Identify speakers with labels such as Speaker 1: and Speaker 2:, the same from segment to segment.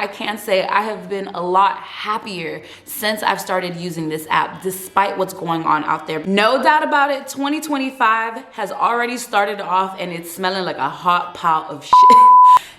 Speaker 1: I can say I have been a lot happier since I've started using this app, despite what's going on out there. No doubt about it, 2025 has already started off and it's smelling like a hot pile of shit.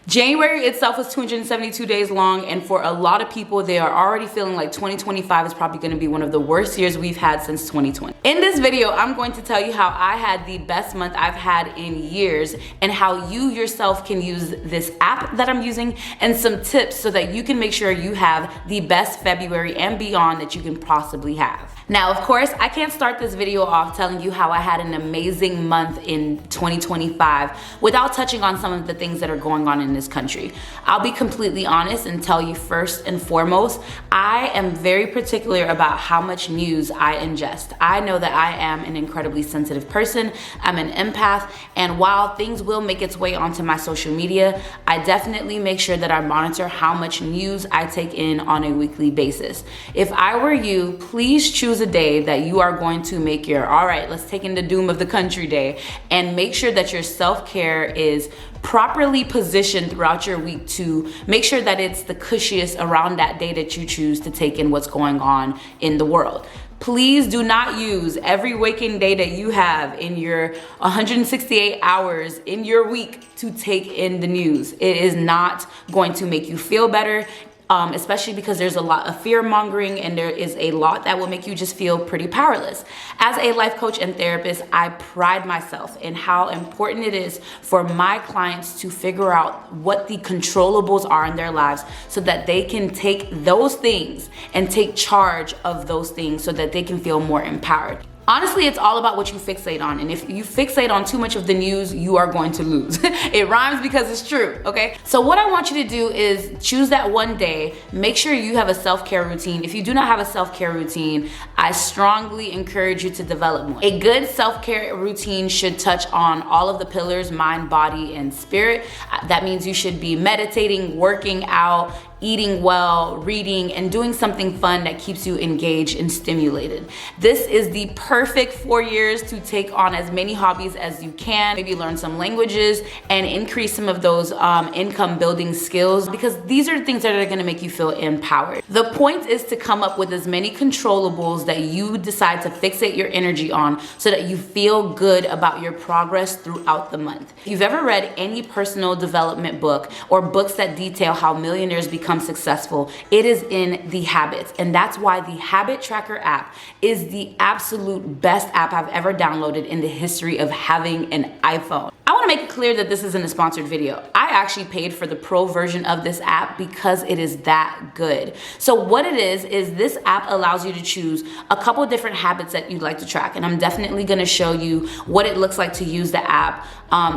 Speaker 1: January itself was 272 days long, and for a lot of people, they are already feeling like 2025 is probably gonna be one of the worst years we've had since 2020. In this video, I'm going to tell you how I had the best month I've had in years and how you yourself can use this app that I'm using and some tips so that you can make sure you have the best February and beyond that you can possibly have. Now, of course, I can't start this video off telling you how I had an amazing month in 2025 without touching on some of the things that are going on in this country. I'll be completely honest and tell you first and foremost, I am very particular about how much news I ingest. I know that I am an incredibly sensitive person. I'm an empath, and while things will make its way onto my social media, I definitely make sure that I monitor how much news I take in on a weekly basis. If I were you, please choose a day that you are going to make your, all right, let's take in the doom of the country day, and make sure that your self-care is properly positioned throughout your week to make sure that it's the cushiest around that day that you choose to take in what's going on in the world. Please do not use every waking day that you have in your 168 hours in your week to take in the news. It is not going to make you feel better. Especially because there's a lot of fear mongering and there is a lot that will make you just feel pretty powerless. As a life coach and therapist, I pride myself in how important it is for my clients to figure out what the controllables are in their lives so that they can take those things and take charge of those things so that they can feel more empowered. Honestly, it's all about what you fixate on. And if you fixate on too much of the news, you are going to lose. It rhymes because it's true, okay? So what I want you to do is choose that one day, make sure you have a self-care routine. If you do not have a self-care routine, I strongly encourage you to develop one. A good self-care routine should touch on all of the pillars, mind, body, and spirit. That means you should be meditating, working out, eating well, reading, and doing something fun that keeps you engaged and stimulated. This is the perfect 4 years to take on as many hobbies as you can, maybe learn some languages and increase some of those income building skills, because these are things that are gonna make you feel empowered. The point is to come up with as many controllables that you decide to fixate your energy on so that you feel good about your progress throughout the month. If you've ever read any personal development book or books that detail how millionaires become successful, it is in The Habits. And that's why the Habit Tracker app is the absolute best app I've ever downloaded in the history of having an iPhone. I want to make it clear that this isn't a sponsored video. I actually paid for the pro version of this app because it is that good. So what it is this app allows you to choose a couple of different habits that you'd like to track. And I'm definitely going to show you what it looks like to use the app.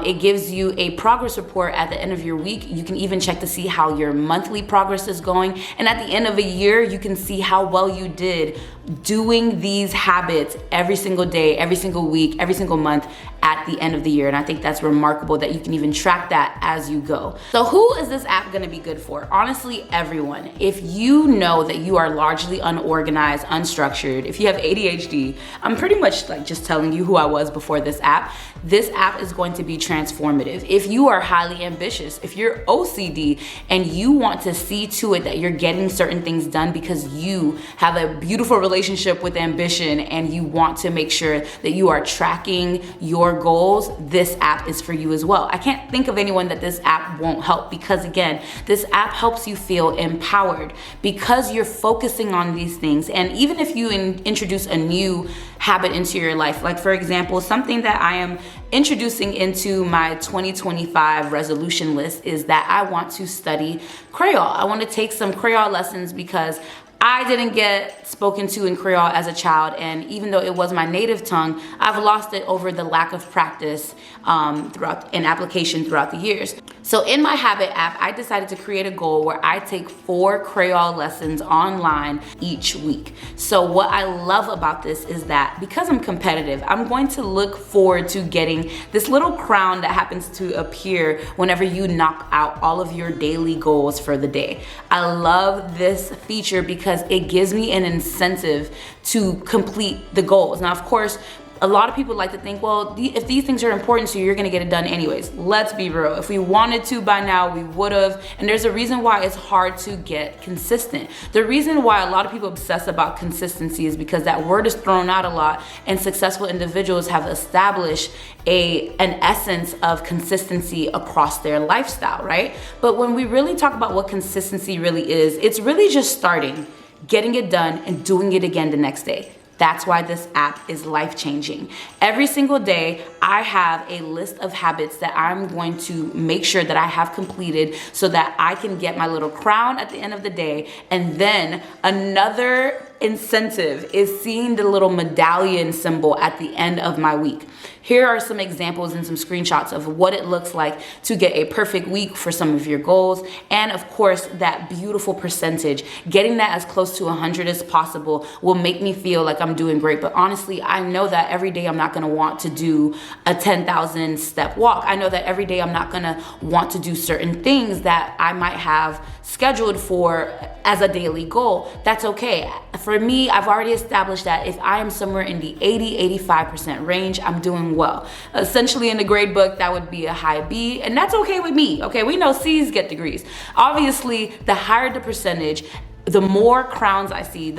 Speaker 1: It gives you a progress report at the end of your week. You can even check to see how your monthly progress is going. And at the end of a year, you can see how well you did doing these habits every single day, every single week, every single month at the end of the year. And I think that's remarkable that you can even track that as you go. So who is this app gonna be good for? Honestly, everyone. If you know that you are largely unorganized, unstructured, if you have ADHD, I'm pretty much like just telling you who I was before this app. This app is going to be transformative. If you are highly ambitious, if you're OCD and you want to see to it that you're getting certain things done because you have a beautiful relationship with ambition and you want to make sure that you are tracking your goals, this app is for you as well. I can't think of anyone that this app won't help, because again, this app helps you feel empowered because you're focusing on these things. And even if you introduce a new habit into your life, like for example, something that I am introducing into my 2025 resolution list is that I want to study Creole. I want to take some Creole lessons because I didn't get spoken to in Creole as a child, and even though it was my native tongue, I've lost it over the lack of practice throughout and application throughout the years. So in my Habit app, I decided to create a goal where I take 4 Creole lessons online each week. So what I love about this is that because I'm competitive, I'm going to look forward to getting this little crown that happens to appear whenever you knock out all of your daily goals for the day. I love this feature because it gives me an incentive to complete the goals. Now, of course, A lot of people like to think, well, if these things are important to you, you're gonna get it done anyways. Let's be real. If we wanted to by now, we would have. And there's a reason why it's hard to get consistent. The reason why a lot of people obsess about consistency is because that word is thrown out a lot, and successful individuals have established an essence of consistency across their lifestyle, right? But when we really talk about what consistency really is, it's really just starting, getting it done, and doing it again the next day. That's why this app is life-changing. Every single day, I have a list of habits that I'm going to make sure that I have completed so that I can get my little crown at the end of the day. And then another incentive is seeing the little medallion symbol at the end of my week. Here are some examples and some screenshots of what it looks like to get a perfect week for some of your goals. And of course, that beautiful percentage, getting that as close to 100 as possible will make me feel like I'm doing great. But honestly, I know that every day I'm not gonna want to do a 10,000 step walk. I know that every day I'm not gonna want to do certain things that I might have scheduled for as a daily goal. That's okay. For me, I've already established that if I am somewhere in the 80-85% range, I'm doing well. Essentially in the grade book, that would be a high B, and that's okay with me. Okay, we know C's get degrees. Obviously, the higher the percentage, the more crowns I see,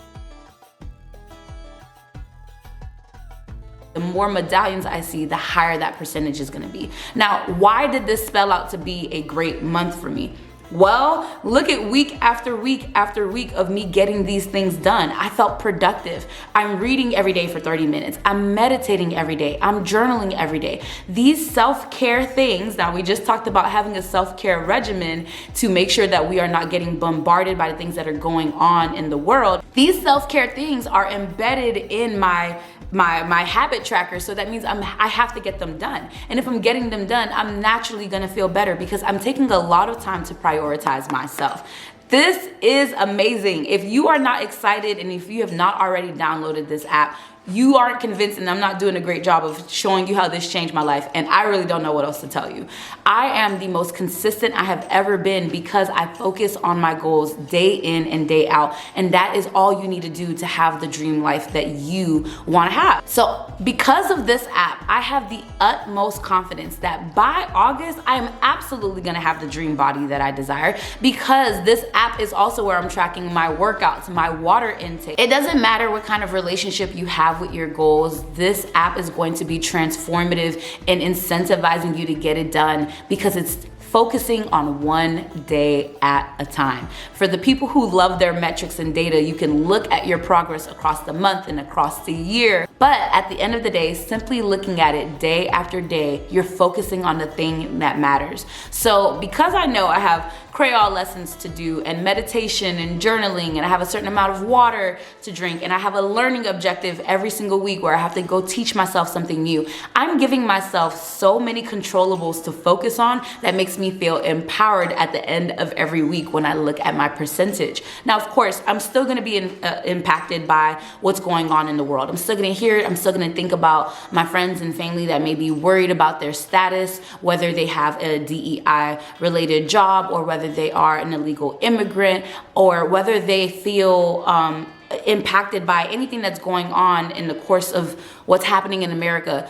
Speaker 1: the more medallions I see, the higher that percentage is gonna be. Now, why did this spell out to be a great month for me? Well, look at week after week after week of me getting these things done. I felt productive. I'm reading every day for 30 minutes. I'm meditating every day. I'm journaling every day. These self-care things, now we just talked about having a self-care regimen to make sure that we are not getting bombarded by the things that are going on in the world. These self-care things are embedded in my habit tracker, so that means I have to get them done. And if I'm getting them done, I'm naturally gonna feel better because I'm taking a lot of time to prioritize myself. This is amazing. If you are not excited and if you have not already downloaded this app, you aren't convinced, and I'm not doing a great job of showing you how this changed my life, and I really don't know what else to tell you. I am the most consistent I have ever been because I focus on my goals day in and day out, and that is all you need to do to have the dream life that you want to have. So because of this app, I have the utmost confidence that by August, I am absolutely gonna have the dream body that I desire, because this app is also where I'm tracking my workouts, my water intake. It doesn't matter what kind of relationship you have with your goals, this app is going to be transformative and incentivizing you to get it done because it's focusing on one day at a time. For the people who love their metrics and data, you can look at your progress across the month and across the year. But at the end of the day, simply looking at it day after day, you're focusing on the thing that matters. So because I know I have Crayon lessons to do and meditation and journaling, and I have a certain amount of water to drink, and I have a learning objective every single week where I have to go teach myself something new, I'm giving myself so many controllables to focus on that makes me feel empowered at the end of every week when I look at my percentage. Now, of course, I'm still gonna be impacted by what's going on in the world. I'm still gonna hear it. I'm still gonna think about my friends and family that may be worried about their status, whether they have a DEI related job or whether they are an illegal immigrant, or whether they feel impacted by anything that's going on in the course of what's happening in America.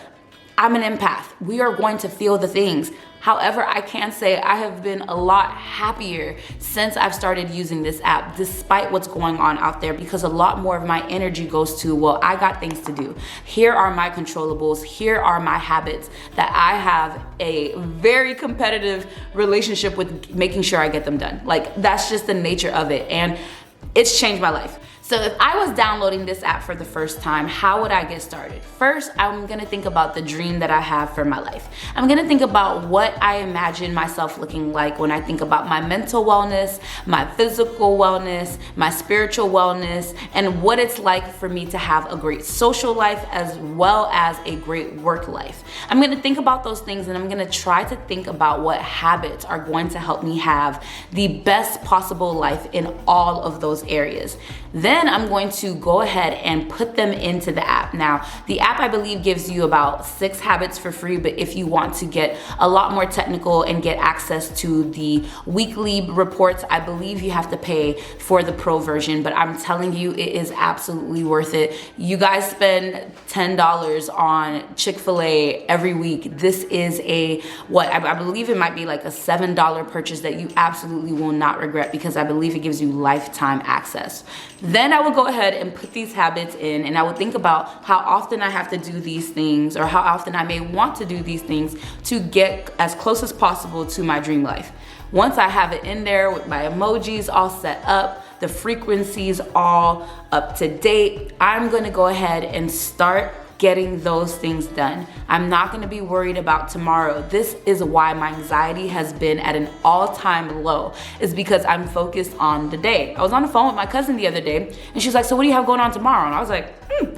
Speaker 1: I'm an empath. We are going to feel the things. However, I can say I have been a lot happier since I've started using this app, despite what's going on out there, because a lot more of my energy goes to, well, I got things to do. Here are my controllables. Here are my habits that I have a very competitive relationship with making sure I get them done. Like, that's just the nature of it. And it's changed my life. So if I was downloading this app for the first time, how would I get started? First, I'm gonna think about the dream that I have for my life. I'm gonna think about what I imagine myself looking like when I think about my mental wellness, my physical wellness, my spiritual wellness, and what it's like for me to have a great social life as well as a great work life. I'm gonna think about those things, and I'm gonna try to think about what habits are going to help me have the best possible life in all of those areas. Then Then I'm going to go ahead and put them into the app. Now, the app I believe gives you about 6 habits for free, but if you want to get a lot more technical and get access to the weekly reports, I believe you have to pay for the pro version, but I'm telling you, it is absolutely worth it. You guys spend $10 on Chick-fil-A every week. This is I believe it might be like a $7 purchase that you absolutely will not regret, because I believe it gives you lifetime access. Then I will go ahead and put these habits in, and I would think about how often I have to do these things, or how often I may want to do these things to get as close as possible to my dream life. Once I have it in there with my emojis all set up, the frequencies all up to date, I'm gonna go ahead and start getting those things done. I'm not gonna be worried about tomorrow. This is why my anxiety has been at an all-time low, is because I'm focused on the day. I was on the phone with my cousin the other day, and she's like, so what do you have going on tomorrow? And I was like,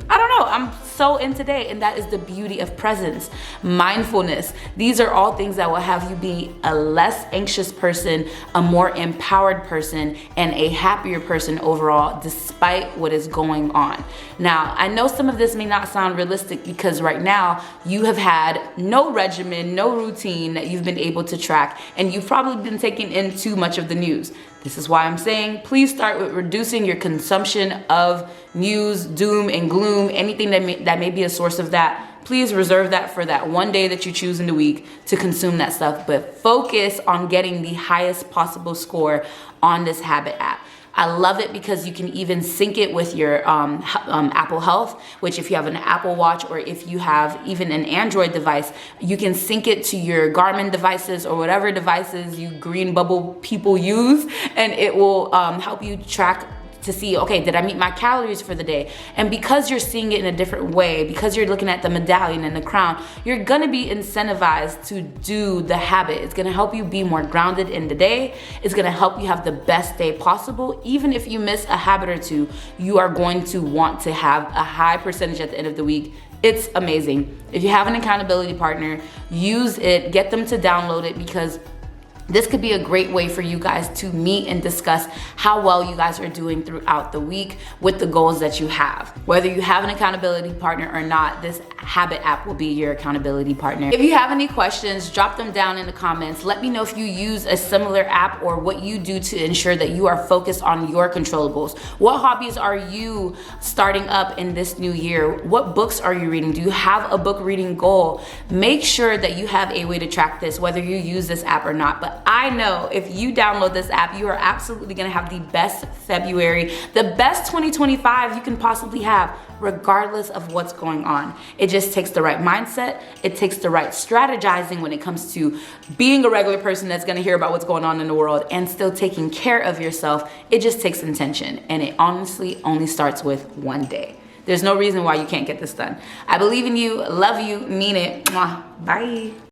Speaker 1: I don't know, I'm so in today. And that is the beauty of presence, mindfulness. These are all things that will have you be a less anxious person, a more empowered person, and a happier person overall, despite what is going on. Now, I know some of this may not sound realistic, because right now you have had no regimen, no routine that you've been able to track, and you've probably been taking in too much of the news. This is why I'm saying, please start with reducing your consumption of news, doom and gloom, anything that may be a source of that. Please reserve that for that one day that you choose in the week to consume that stuff, but focus on getting the highest possible score on this habit app. I love it because you can even sync it with your Apple Health, which if you have an Apple Watch, or if you have even an Android device, you can sync it to your Garmin devices or whatever devices you green bubble people use, and it will help you track to see, okay, did I meet my calories for the day? And because you're seeing it in a different way, because you're looking at the medallion and the crown, you're gonna be incentivized to do the habit. It's gonna help you be more grounded in the day. It's gonna help you have the best day possible. Even if you miss a habit or two, you are going to want to have a high percentage at the end of the week. It's amazing. If you have an accountability partner, use it, get them to download it, because this could be a great way for you guys to meet and discuss how well you guys are doing throughout the week with the goals that you have. Whether you have an accountability partner or not, this habit app will be your accountability partner. If you have any questions, drop them down in the comments. Let me know if you use a similar app, or what you do to ensure that you are focused on your controllables. What hobbies are you starting up in this new year? What books are you reading? Do you have a book reading goal? Make sure that you have a way to track this, whether you use this app or not. But I know if you download this app, you are absolutely gonna have the best February, the best 2025 you can possibly have, regardless of what's going on. It just takes the right mindset. It takes the right strategizing when it comes to being a regular person that's gonna hear about what's going on in the world and still taking care of yourself. It just takes intention, and it honestly only starts with one day. There's no reason why you can't get this done. I believe in you, love you, mean it. Mwah. Bye.